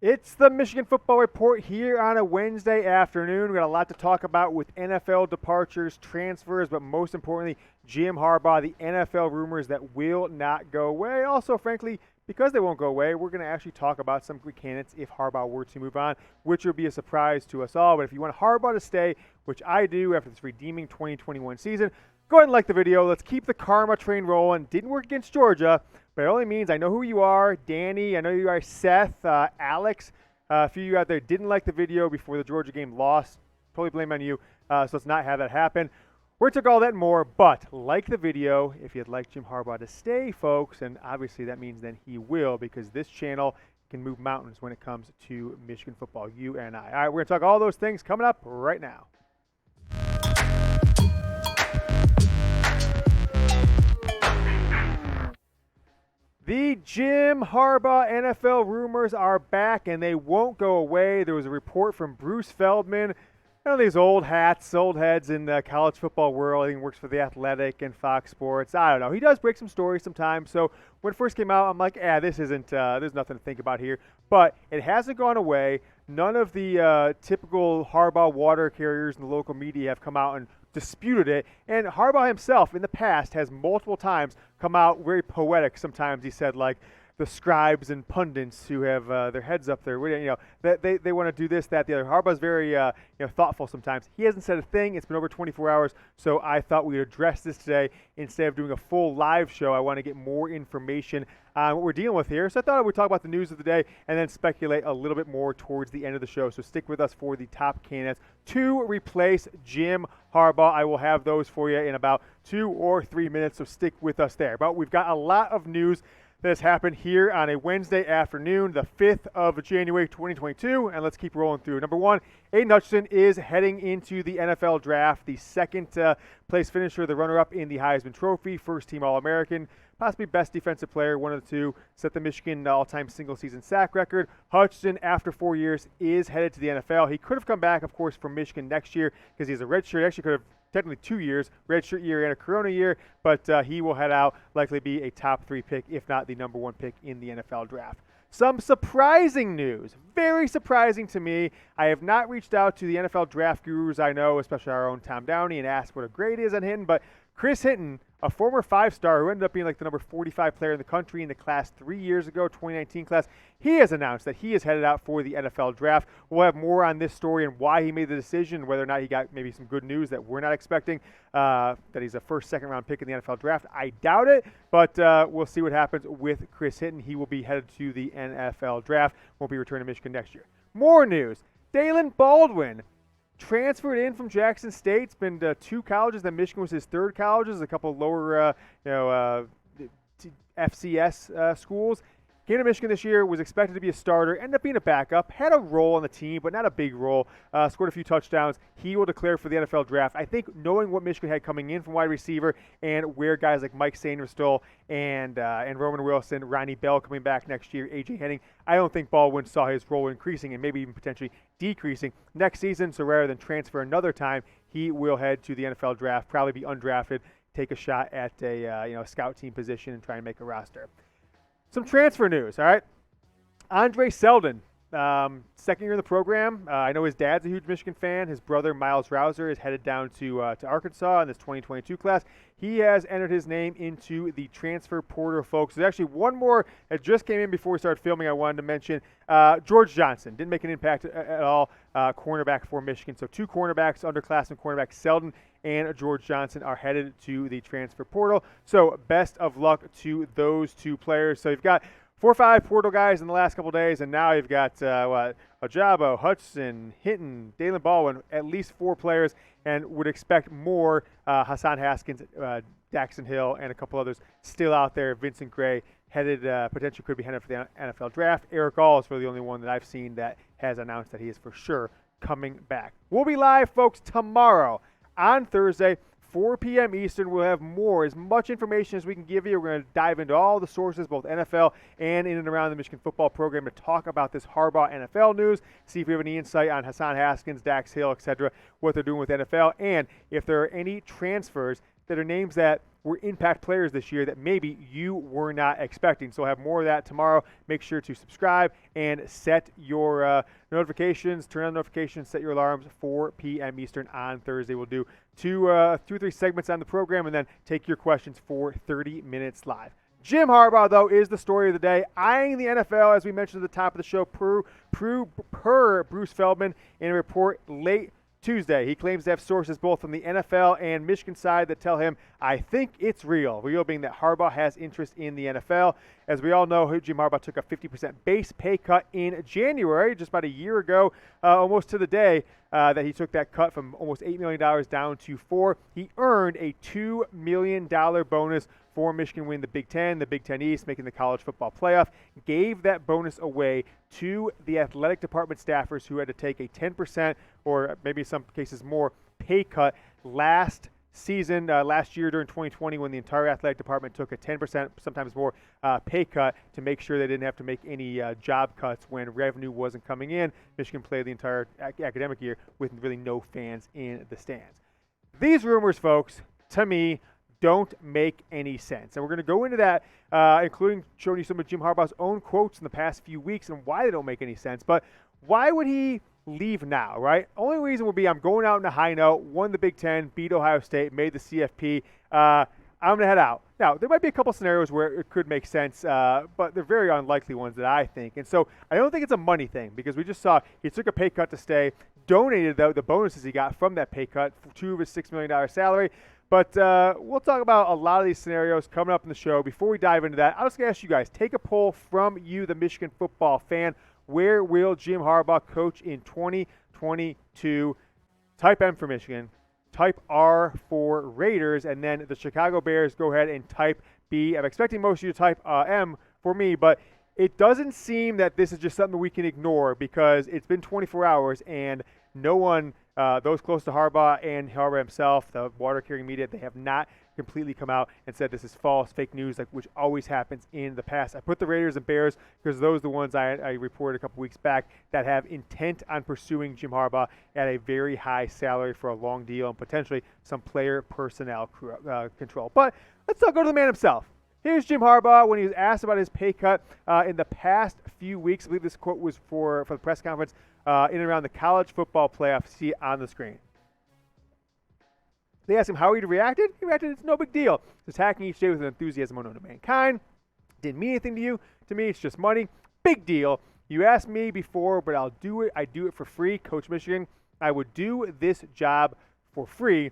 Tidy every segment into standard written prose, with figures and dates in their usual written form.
It's the Michigan Football Report here on a Wednesday afternoon. We got a lot to talk about with NFL departures, transfers, but most importantly, Jim Harbaugh, the NFL rumors that will not go away. Also, frankly, because they won't go away, we're going to actually talk about some good candidates if Harbaugh were to move on, which would be a surprise to us all. But if you want Harbaugh to stay, which I do after this redeeming 2021 season, go ahead and like the video. Let's keep the karma train rolling. Didn't work against Georgia, but it only means I know who you are. Danny, I know you are. Seth, Alex, a few of you out there didn't like the video before the Georgia game lost. Totally blame on you, so let's not have that happen. We're going to talk all that and more, but like the video if you'd like Jim Harbaugh to stay, folks, and obviously that means then he will, because this channel can move mountains when it comes to Michigan football, you and I. All right, we're going to talk all those things coming up right now. The Jim Harbaugh NFL rumors are back, and they won't go away. There was a report from Bruce Feldman, one of these old hats, old heads in the college football world. I think he works for The Athletic and Fox Sports. I don't know. He does break some stories sometimes. So when it first came out, I'm like, this isn't, there's nothing to think about here. But it hasn't gone away. None of the typical Harbaugh water carriers in the local media have come out and disputed it. And Harbaugh himself in the past has multiple times come out very poetic. Sometimes he said, like, the scribes and pundits who have their heads up there, that they want to do this, that, the other. Harbaugh's very thoughtful sometimes. He hasn't said a thing. It's been over 24 hours, so I thought we'd address this today instead of doing a full live show. I want to get more information on what we're dealing with here. So I thought I would talk about the news of the day and then speculate a little bit more towards the end of the show. So stick with us for the top candidates to replace Jim Harbaugh. I will have those for you in about 2 or 3 minutes, so stick with us there. But we've got a lot of news that has happened here on a Wednesday afternoon, the 5th of January, 2022, and let's keep rolling through. Number one, Aidan Hutchinson is heading into the NFL draft, the second place finisher, the runner-up in the Heisman Trophy, first-team All-American, possibly best defensive player, one of the two, set the Michigan all-time single-season sack record. Hutchinson, after 4 years, is headed to the NFL. He could have come back, of course, from Michigan next year because he has a red shirt. He actually could have technically 2 years, redshirt year and a Corona year, but he will head out, likely be a top 3 pick, if not the number 1 pick in the NFL draft. Some surprising news, very surprising to me. I have not reached out to the NFL draft gurus I know, especially our own Tom Downey, and asked what a grade is on Hinton, but Chris Hinton, a former 5-star who ended up being like the number 45 player in the country in the class 3 years ago, 2019 class, he has announced that he is headed out for the NFL draft. We'll have more on this story and why he made the decision, whether or not he got maybe some good news that we're not expecting, that he's a first, second-round pick in the NFL draft. I doubt it, but we'll see what happens with Chris Hinton. He will be headed to the NFL draft. Won't be returning to Michigan next year. More news. Dalen Baldwin transferred in from Jackson State. It's been to 2 colleges. Then Michigan was his 3rd colleges, a couple of lower, FCS schools. Came to Michigan this year, was expected to be a starter, ended up being a backup, had a role on the team, but not a big role, scored a few touchdowns. He will declare for the NFL draft. I think knowing what Michigan had coming in from wide receiver and where guys like Mike Sainristil and Roman Wilson, Ronnie Bell coming back next year, A.J. Henning, I don't think Baldwin saw his role increasing and maybe even potentially decreasing next season. So rather than transfer another time, he will head to the NFL draft, probably be undrafted, take a shot at a scout team position and try and make a roster. Some transfer news, all right? Andre Selden, second year in the program. I know his dad's a huge Michigan fan. His brother, Miles Rouser, is headed down to Arkansas in this 2022 class. He has entered his name into the transfer portal, folks. There's actually one more that just came in before we started filming I wanted to mention. George Johnson didn't make an impact at all, cornerback for Michigan. So 2 cornerbacks, underclassmen cornerbacks, Selden and George Johnson, are headed to the transfer portal. So best of luck to those 2 players. So you've got 4 or 5 portal guys in the last couple of days, and now you've got Ojabo, Hutchinson, Hinton, Dalen Baldwin, at least 4 players, and would expect more. Hassan Haskins, Daxton Hill, and a couple others still out there. Vincent Gray headed, potentially could be headed for the NFL draft. Eric All is really the only one that I've seen that has announced that he is for sure coming back. We'll be live, folks, tomorrow on Thursday, 4 p.m. Eastern. We'll have more, as much information as we can give you. We're going to dive into all the sources, both NFL and in and around the Michigan football program, to talk about this Harbaugh NFL news, see if we have any insight on Hassan Haskins, Dax Hill, etc., what they're doing with NFL, and if there are any transfers that are names that were impact players this year that maybe you were not expecting. So we'll have more of that tomorrow. Make sure to subscribe and set your notifications, turn on notifications, set your alarms, 4 p.m. Eastern on Thursday. We'll do two or three segments on the program and then take your questions for 30 minutes live. Jim Harbaugh, though, is the story of the day. Eyeing the NFL, as we mentioned at the top of the show, per Bruce Feldman in a report late Tuesday. He claims to have sources both from the NFL and Michigan side that tell him, I think it's real. Real being that Harbaugh has interest in the NFL. As we all know, Jim Harbaugh took a 50% base pay cut in January, just about a year ago, almost to the day that he took that cut from almost $8 million down to $4 million. He earned a $2 million bonus for Michigan win the Big Ten East, making the college football playoff, gave that bonus away to the athletic department staffers who had to take a 10% or maybe in some cases more pay cut last year during 2020 when the entire athletic department took a 10%, sometimes more, pay cut to make sure they didn't have to make any job cuts when revenue wasn't coming in. Michigan played the entire academic year with really no fans in the stands. These rumors, folks, to me, don't make any sense. And we're going to go into that, including showing you some of Jim Harbaugh's own quotes in the past few weeks and why they don't make any sense. But why would he leave now, right? Only reason would be I'm going out on a high note, won the Big Ten, beat Ohio State, made the CFP. I'm going to head out. Now, there might be a couple scenarios where it could make sense, but they're very unlikely ones that I think. And so I don't think it's a money thing because we just saw he took a pay cut to stay, donated the bonuses he got from that pay cut to his $6 million salary. But we'll talk about a lot of these scenarios coming up in the show. Before we dive into that, I'm just going to ask you guys, take a poll from you, the Michigan football fan. Where will Jim Harbaugh coach in 2022? Type M for Michigan, type R for Raiders, and then the Chicago Bears, go ahead and type B. I'm expecting most of you to type M for me, but it doesn't seem that this is just something we can ignore because it's been 24 hours and no one, those close to Harbaugh and Harbaugh himself, the water-carrying media, they have not completely come out and said this is false, fake news, which always happens in the past. I put the Raiders and Bears because those are the ones I reported a couple weeks back that have intent on pursuing Jim Harbaugh at a very high salary for a long deal and potentially some player personnel control. But let's go to the man himself. Here's Jim Harbaugh when he was asked about his pay cut in the past few weeks. I believe this quote was for the press conference in and around the college football playoff. See it on the screen. They asked him how he reacted. He reacted, it's no big deal. He's attacking each day with an enthusiasm unknown to mankind. Didn't mean anything to you. To me, it's just money. Big deal. You asked me before, but I'll do it. I do it for free. Coach Michigan, I would do this job for free.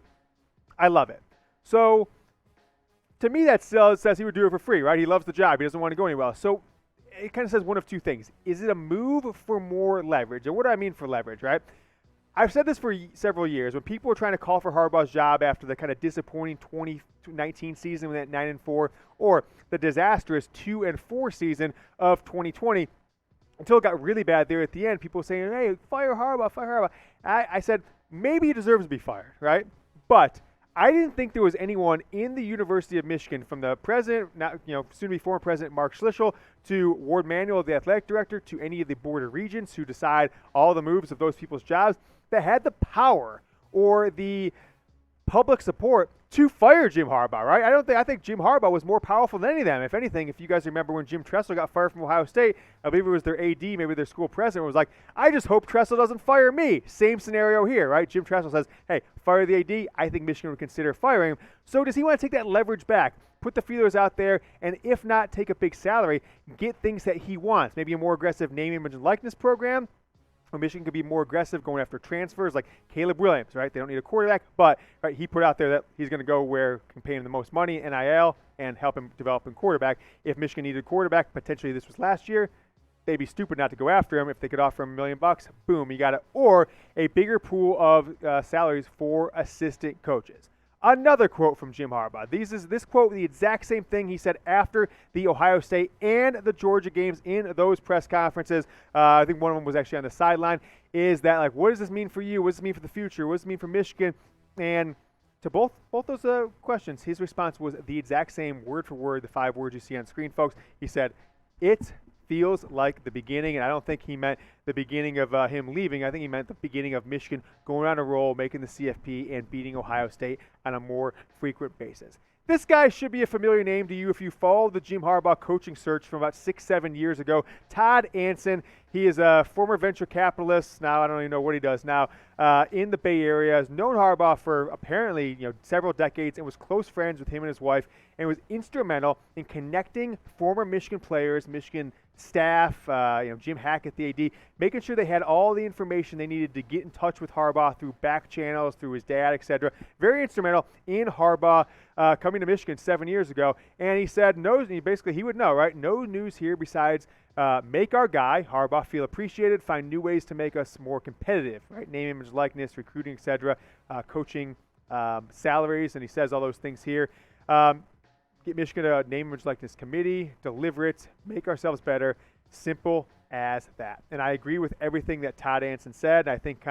I love it. So to me, that still says he would do it for free, right? He loves the job. He doesn't want to go anywhere else. So it kind of says one of two things. Is it a move for more leverage? And what do I mean for leverage, right? I've said this for several years. When people were trying to call for Harbaugh's job after the kind of disappointing 2019 season with that 9-4 or the disastrous 2-4 season of 2020, until it got really bad there at the end, people were saying, hey, fire Harbaugh, fire Harbaugh. I said, maybe he deserves to be fired, right? But I didn't think there was anyone in the University of Michigan, from the president, soon to be former president Mark Schlichel, to Ward Manuel, the athletic director, to any of the board of regents who decide all the moves of those people's jobs, that had the power or the public support to fire Jim Harbaugh, right? I think Jim Harbaugh was more powerful than any of them. If anything, if you guys remember when Jim Tressel got fired from Ohio State, I believe it was their AD, maybe their school president, was like, I just hope Tressel doesn't fire me. Same scenario here, right? Jim Tressel says, hey, fire the AD. I think Michigan would consider firing him. So does he want to take that leverage back, put the feelers out there, and if not, take a big salary, get things that he wants? Maybe a more aggressive name, image, and likeness program. Or Michigan could be more aggressive going after transfers like Caleb Williams, right? They don't need a quarterback, but right, he put out there that he's going to go where can pay him the most money, NIL, and help him develop in quarterback. If Michigan needed a quarterback, potentially this was last year, they'd be stupid not to go after him. If they could offer him $1 million, boom, you got it. Or a bigger pool of salaries for assistant coaches. Another quote from Jim Harbaugh. This quote, the exact same thing he said after the Ohio State and the Georgia games in those press conferences. I think one of them was actually on the sideline. Is that like, what does this mean for you? What does it mean for the future? What does it mean for Michigan? And to both those questions, his response was the exact same, word for word, the 5 words you see on screen, folks. He said, "It feels like the beginning," and I don't think he meant the beginning of him leaving. I think he meant the beginning of Michigan going on a roll, making the CFP, and beating Ohio State on a more frequent basis. This guy should be a familiar name to you if you follow the Jim Harbaugh coaching search from about 6-7 years ago. Todd Anson, he is a former venture capitalist. Now I don't even know what he does now in the Bay Area. Has known Harbaugh for apparently several decades and was close friends with him and his wife, and was instrumental in connecting former Michigan players, Michigan staff, Jim Hackett, the AD, making sure they had all the information they needed to get in touch with Harbaugh through back channels, through his dad, etc. Very instrumental in Harbaugh coming to Michigan 7 years ago. And he said, he would know, right? No news here besides make our guy, Harbaugh, feel appreciated, find new ways to make us more competitive, right? Name, image, likeness, recruiting, etc., coaching, salaries, and he says all those things here. Get Michigan a name, image, likeness committee, deliver it, make ourselves better. Simple as that. And I agree with everything that Todd Anson said. I think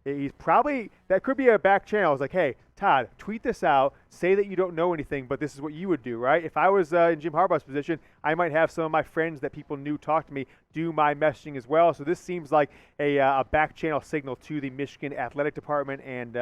he's probably, that could be a back channel. It's like, hey, Todd, tweet this out, say that you don't know anything, but this is what you would do, right? If I was in Jim Harbaugh's position, I might have some of my friends that people knew talk to me do my messaging as well. So this seems like a back channel signal to the Michigan Athletic Department and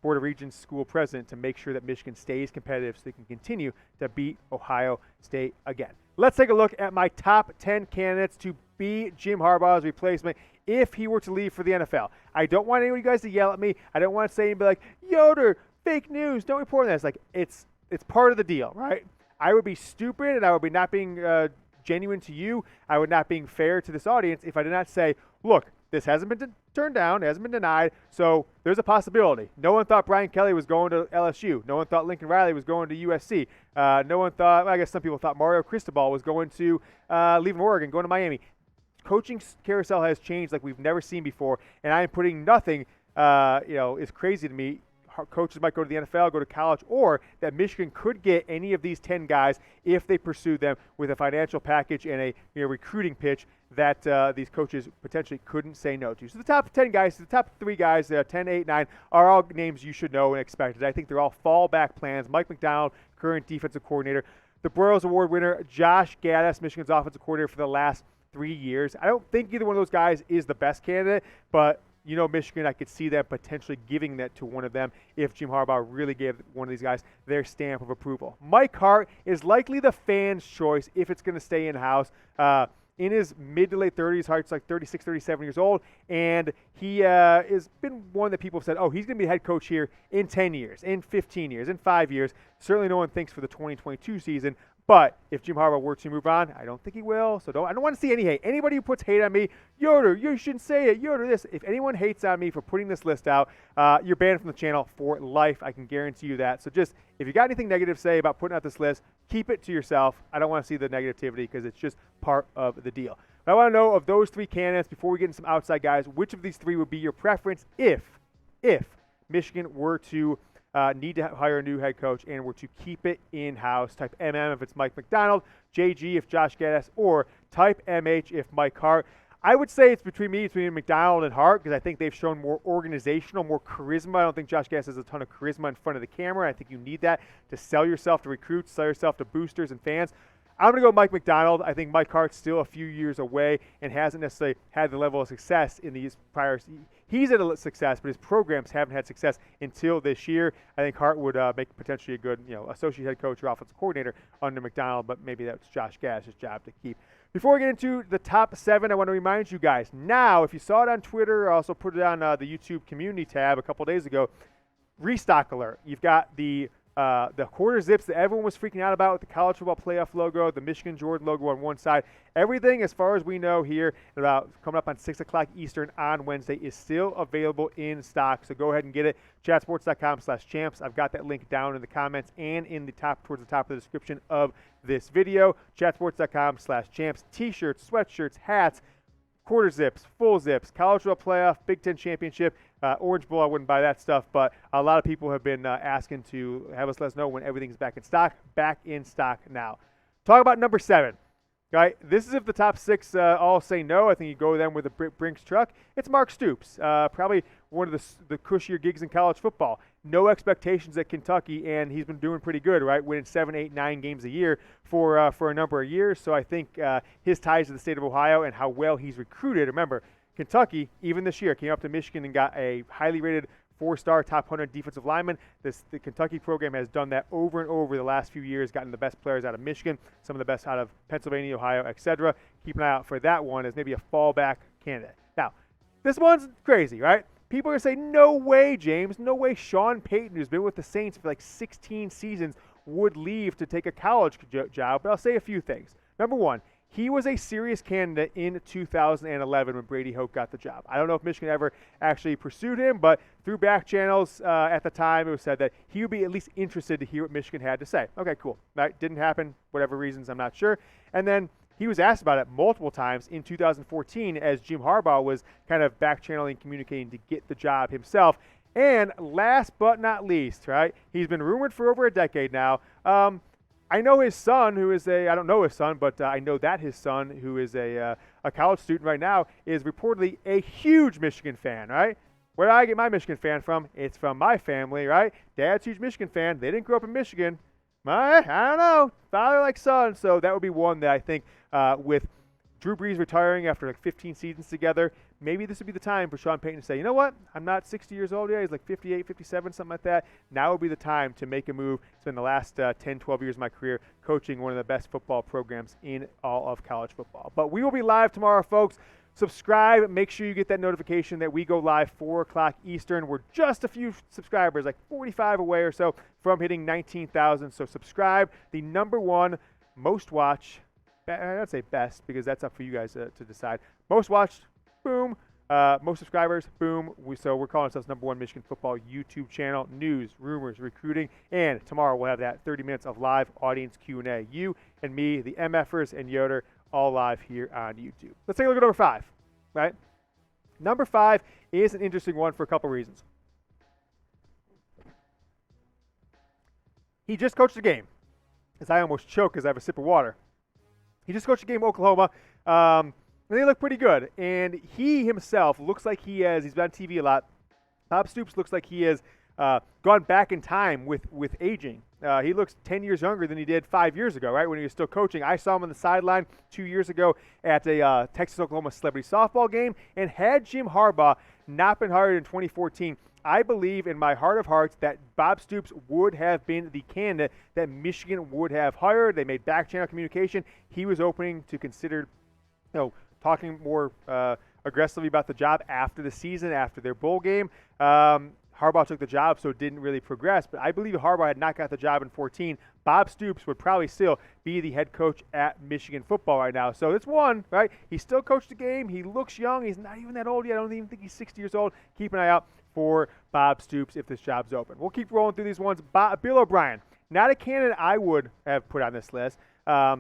Board of Regents school president to make sure that Michigan stays competitive so they can continue to beat Ohio State again. Let's take a look at my top 10 candidates to be Jim Harbaugh's replacement if he were to leave for the NFL. I don't want any of you guys to yell at me. I don't want to say and be like, Yoder, fake news, don't report on that. It's like, it's part of the deal, right? I would be stupid and I would be not being genuine to you. I would not being fair to this audience if I did not say, look, this hasn't been turned down, hasn't been denied, so there's a possibility. No one thought Brian Kelly was going to LSU. No one thought Lincoln Riley was going to USC. No one thought, well, I guess some people thought Mario Cristobal was going to leaving Oregon, going to Miami. Coaching carousel has changed like we've never seen before, and I am putting nothing, is crazy to me. Coaches might go to the NFL, go to college, or that Michigan could get any of these 10 guys if they pursue them with a financial package and a recruiting pitch that these coaches potentially couldn't say no to. So the top 10 guys, the top 3 guys, 10, 8, 9, are all names you should know and expect. I think they're all fallback plans. Mike Macdonald, current defensive coordinator. The Broyles Award winner, Josh Gattis, Michigan's offensive coordinator for the last 3 years. I don't think either one of those guys is the best candidate, but Michigan, I could see them potentially giving that to one of them if Jim Harbaugh really gave one of these guys their stamp of approval. Mike Hart is likely the fans' choice if it's going to stay in-house. In his mid to late 30s, Hart's like 36, 37 years old, and he has been one that people have said, oh, he's going to be head coach here in 10 years, in 15 years, in 5 years. Certainly no one thinks for the 2022 season. But if Jim Harbaugh were to move on, I don't think he will. So I don't want to see any hate. Anybody who puts hate on me, Yoder, you shouldn't say it. Yoder, this. If anyone hates on me for putting this list out, you're banned from the channel for life. I can guarantee you that. So just, if you got anything negative to say about putting out this list, keep it to yourself. I don't want to see the negativity because it's just part of the deal. But I want to know of those 3 candidates, before we get into some outside guys, which of these 3 would be your preference if Michigan were to need to hire a new head coach and were to keep it in-house. Type MM if it's Mike Macdonald, JG if Josh Gattis, or type MH if Mike Hart. I would say it's between Macdonald and Hart because I think they've shown more organizational, more charisma. I don't think Josh Gattis has a ton of charisma in front of the camera. I think you need that to sell yourself to recruits, sell yourself to boosters and fans. I'm going to go Mike Macdonald. I think Mike Hart's still a few years away and hasn't necessarily had the level of success in these prior. He's had a success, but his programs haven't had success until this year. I think Hart would make potentially a good, associate head coach or offensive coordinator under Macdonald, but maybe that's Josh Gattis' job to keep. Before we get into the top 7, I want to remind you guys, now, if you saw it on Twitter, I also put it on the YouTube community tab a couple days ago, restock alert. You've got the quarter zips that everyone was freaking out about with the college football playoff logo, the Michigan Jordan logo on one side. Everything, as far as we know here, about coming up on 6 o'clock Eastern on Wednesday, is still available in stock. So go ahead and get it. Chatsports.com/champs. I've got that link down in the comments and towards the top of the description of this video. Chatsports.com/champs. T-shirts, sweatshirts, hats, quarter zips, full zips, college football playoff, Big Ten championship, Orange Bowl. I wouldn't buy that stuff, but a lot of people have been asking to have us let us know when everything's back in stock. Back in stock now. Talk about number 7. Right, this is if the top 6 all say no. I think you go with them with a Brinks truck. It's Mark Stoops, probably one of the cushier gigs in college football. No expectations at Kentucky, and he's been doing pretty good, right? Winning 7, 8, 9 games a year for a number of years. So I think his ties to the state of Ohio and how well he's recruited. Remember, Kentucky, even this year, came up to Michigan and got a highly rated 4-star, top 100 defensive lineman. The Kentucky program has done that over and over the last few years, gotten the best players out of Michigan, some of the best out of Pennsylvania, Ohio, etc. Keep an eye out for that one as maybe a fallback candidate. Now, this one's crazy, right? People are going to say, no way, James. No way Sean Payton, who's been with the Saints for like 16 seasons, would leave to take a college job. But I'll say a few things. Number one, he was a serious candidate in 2011 when Brady Hoke got the job. I don't know if Michigan ever actually pursued him, but through back channels at the time, it was said that he would be at least interested to hear what Michigan had to say. Okay, cool. That didn't happen, whatever reasons, I'm not sure. And then he was asked about it multiple times in 2014 as Jim Harbaugh was kind of back channeling, communicating to get the job himself. And last but not least, right, he's been rumored for over a decade now. I know his son, I don't know his son, but I know that his son, who is a college student right now, is reportedly a huge Michigan fan, right? Where do I get my Michigan fan from? It's from my family, right? Dad's a huge Michigan fan. They didn't grow up in Michigan. I don't know. Father like son. So that would be one that I think with Drew Brees retiring after like 15 seasons together, maybe this would be the time for Sean Payton to say, you know what, I'm not 60 years old yet. He's like 58, 57, something like that. Now would be the time to make a move. Spend the last 10, 12 years of my career coaching one of the best football programs in all of college football. But we will be live tomorrow, folks. Subscribe. Make sure you get that notification that we go live 4 o'clock Eastern. We're just a few subscribers, like 45 away or so from hitting 19,000. So subscribe. The number one most watched, I'd say best because that's up for you guys to decide. Most watched, boom. Most subscribers, boom. So we're calling ourselves number one Michigan football YouTube channel. News, rumors, recruiting, and tomorrow we'll have that 30 minutes of live audience Q&A. You and me, the MFers and Yoder, all live here on YouTube. Let's take a look at number 5, right? Number 5 is an interesting one for a couple reasons. He just coached a game. As I almost choke as I have a sip of water. He just coached a game in Oklahoma. And they look pretty good. And he himself looks like he's been on TV a lot. Bob Stoops looks like he has gone back in time with aging. He looks 10 years younger than he did 5 years ago, right, when he was still coaching. I saw him on the sideline 2 years ago at a Texas-Oklahoma celebrity softball game. And had Jim Harbaugh not been hired in 2014, I believe in my heart of hearts that Bob Stoops would have been the candidate that Michigan would have hired. They made back-channel communication. He was opening to consider, talking more aggressively about the job after the season, after their bowl game. Harbaugh took the job, so it didn't really progress. But I believe if Harbaugh had not got the job in 2014, Bob Stoops would probably still be the head coach at Michigan football right now. So it's one, right? He still coached the game. He looks young. He's not even that old yet. I don't even think he's 60 years old. Keep an eye out for Bob Stoops if this job's open. We'll keep rolling through these ones. Bill O'Brien, not a candidate I would have put on this list. I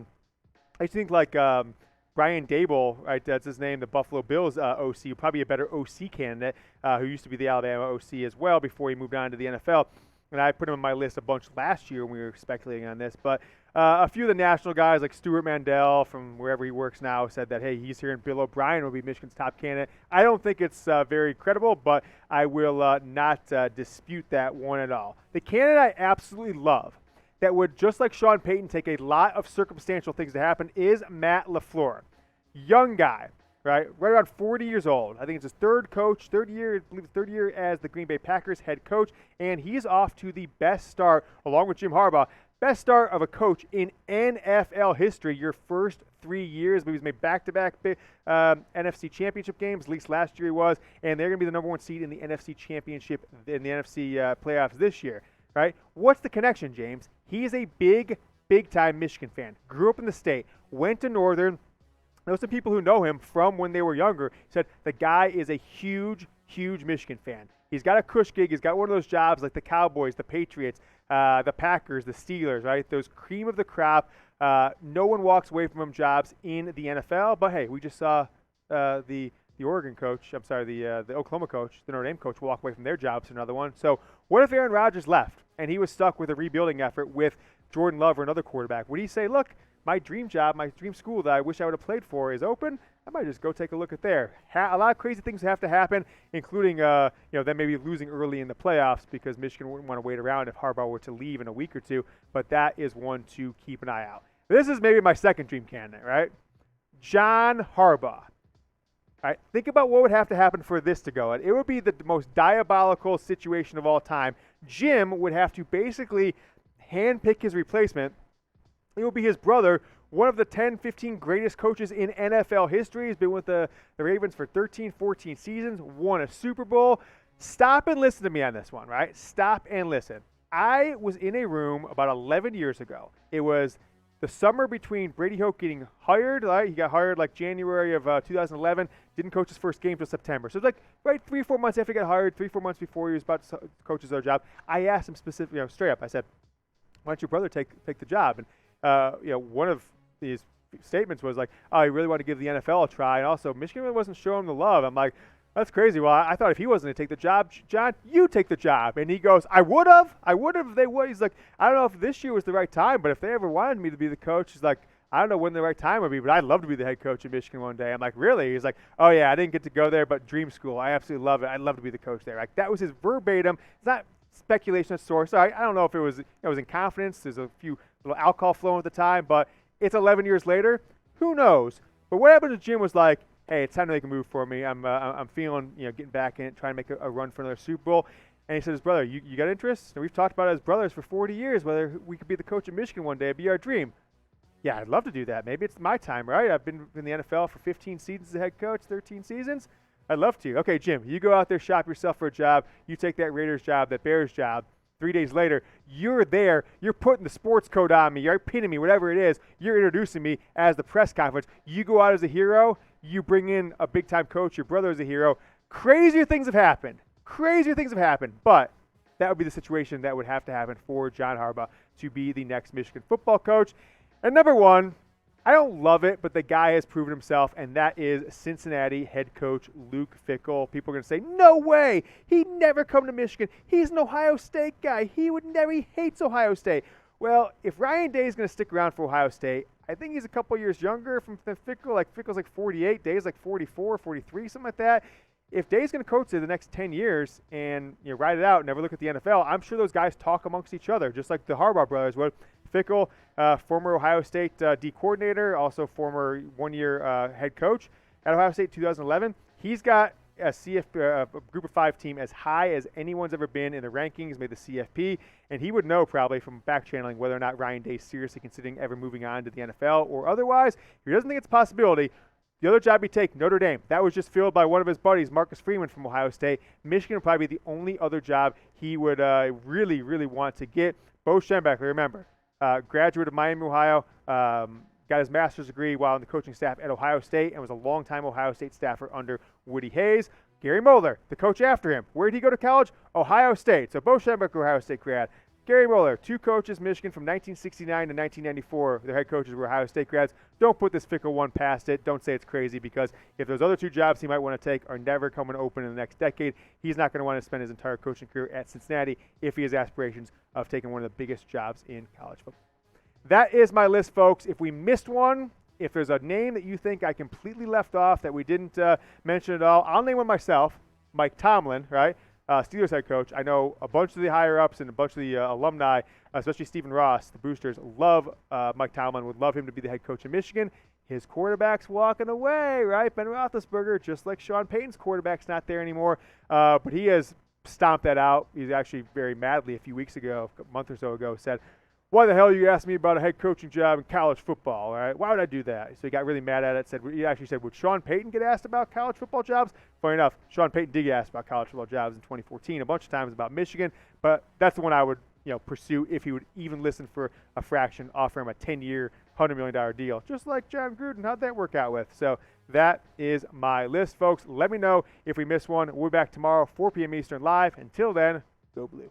think like Brian Dable, right, that's his name, the Buffalo Bills OC, probably a better OC candidate who used to be the Alabama OC as well before he moved on to the NFL. And I put him on my list a bunch last year when we were speculating on this. But a few of the national guys like Stuart Mandel from wherever he works now said that, hey, he's hearing Bill O'Brien will be Michigan's top candidate. I don't think it's very credible, but I will not dispute that one at all. The candidate I absolutely love that would, just like Sean Payton, take a lot of circumstantial things to happen is Matt LaFleur. Young guy, right around 40 years old. I think it's his third year as the Green Bay Packers head coach, and he's off to the best start, along with Jim Harbaugh, best start of a coach in NFL history. Your first 3 years, but he's made back-to-back NFC championship games, at least last year he was, and they're going to be the number one seed in the NFC championship, in the NFC playoffs this year, right? What's the connection, James? He's a big-time Michigan fan. Grew up in the state, went to Northern. Those are people who know him from when they were younger. Said the guy is a huge Michigan fan. He's got a cush gig. He's got one of those jobs like the Cowboys, the Patriots, the Packers, the Steelers, right? Those cream of the crop. No one walks away from them jobs in the NFL. But, hey, we just saw the Oregon coach, the Oklahoma coach, the Notre Dame coach walk away from their jobs to another one. So what if Aaron Rodgers left and he was stuck with a rebuilding effort with Jordan Love or another quarterback? Would he say, look, my dream job, my dream school that I wish I would have played for is open? I might just go take a look at there. A lot of crazy things have to happen, including them maybe losing early in the playoffs because Michigan wouldn't want to wait around if Harbaugh were to leave in a week or two. But that is one to keep an eye out. This is maybe my second dream candidate, right? John Harbaugh. All right, think about what would have to happen for this to go. It would be the most diabolical situation of all time. Jim would have to basically handpick his replacement. It would be his brother, one of the 10, 15 greatest coaches in NFL history. He's been with the Ravens for 13, 14 seasons, won a Super Bowl. Stop and listen to me on this one, right? Stop and listen. I was in a room about 11 years ago. It was the summer between Brady Hoke getting hired. Right? He got hired like January of 2011. Didn't coach his first game till September. So it's like right 3 or 4 months after he got hired, 3 or 4 months before he was about to coach his other job. I asked him specifically, straight up. I said, "Why don't your brother take the job?" And one of his statements was like, "Oh, he really wanted to give the NFL a try, and also Michigan really wasn't showing him the love." I'm like, "That's crazy. Well, I thought if he wasn't going to take the job, John, you take the job." And he goes, I would have if they would. He's like, "I don't know if this year was the right time, but if they ever wanted me to be the coach," he's like, "I don't know when the right time would be, but I'd love to be the head coach in Michigan one day." I'm like, "Really?" He's like, "Oh yeah, I didn't get to go there, but dream school. I absolutely love it. I'd love to be the coach there." Like that was his verbatim. It's not speculation of source. I don't know if it was in confidence. There's a few little alcohol flowing at the time, but it's 11 years later. Who knows? But what happened to Jim was like, "Hey, it's time to make a move for me. I'm feeling, getting back in it, trying to make a run for another Super Bowl." And he said, "His brother, you got interest?" And we've talked about it as brothers for 40 years, whether we could be the coach of Michigan one day. It'd be our dream. Yeah, I'd love to do that. Maybe it's my time, right? I've been in the NFL for 15 seasons as a head coach, 13 seasons. I'd love to. Okay, Jim, you go out there, shop yourself for a job. You take that Raiders job, that Bears job. 3 days later, you're there. You're putting the sports coat on me. You're pinning me, whatever it is. You're introducing me as the press conference. You go out as a hero. You bring in a big-time coach. Your brother is a hero. Crazier things have happened. But that would be the situation that would have to happen for John Harbaugh to be the next Michigan football coach. And number one, I don't love it, but the guy has proven himself, and that is Cincinnati head coach Luke Fickell. People are going to say, "No way. He'd never come to Michigan. He's an Ohio State guy. He hates Ohio State." Well, if Ryan Day is going to stick around for Ohio State, I think he's a couple years younger than Fickell. Like Fickell's like 48, Day's like 44, 43, something like that. If Day's going to coach it the next 10 years and ride it out and never look at the NFL, I'm sure those guys talk amongst each other, just like the Harbaugh brothers would. Fickell, former Ohio State D coordinator, also former one-year head coach at Ohio State 2011. He's got a group of 5 team as high as anyone's ever been in the rankings, made the CFP, and he would know probably from back channeling whether or not Ryan Day's seriously considering ever moving on to the NFL or otherwise. If he doesn't think it's a possibility, the other job he'd take, Notre Dame. That was just filled by one of his buddies, Marcus Freeman from Ohio State. Michigan would probably be the only other job he would really, really want to get. Bo Schembechler, remember, graduate of Miami, Ohio, got his master's degree while on the coaching staff at Ohio State and was a longtime Ohio State staffer under Woody Hayes. Gary Moeller, the coach after him. Where did he go to college? Ohio State. So Bo Schembechler, Ohio State grad. Gary Moeller, 2 coaches, Michigan from 1969 to 1994. Their head coaches were Ohio State grads. Don't put this Fickell one past it. Don't say it's crazy, because if those other 2 jobs he might want to take are never coming open in the next decade, he's not going to want to spend his entire coaching career at Cincinnati if he has aspirations of taking one of the biggest jobs in college football. That is my list, folks. If we missed one, if there's a name that you think I completely left off that we didn't mention at all, I'll name one myself, Mike Tomlin, right? Steelers head coach. I know a bunch of the higher-ups and a bunch of the alumni, especially Stephen Ross, the boosters, love Mike Tomlin, would love him to be the head coach in Michigan. His quarterback's walking away, right? Ben Roethlisberger, just like Sean Payton's quarterback's not there anymore. But he has stomped that out. He's actually very madly a few weeks ago, a month or so ago, said, "Why the hell are you asking me about a head coaching job in college football? All right, why would I do that?" So he got really mad at it. He actually said, "Would Sean Payton get asked about college football jobs?" Funny enough, Sean Payton did get asked about college football jobs in 2014 a bunch of times about Michigan, but that's the one I would pursue if he would even listen for a fraction, offer him a 10-year, $100 million deal, just like John Gruden. How'd that work out with? So that is my list, folks. Let me know if we missed one. We're back tomorrow, 4 p.m. Eastern live. Until then, go Blue.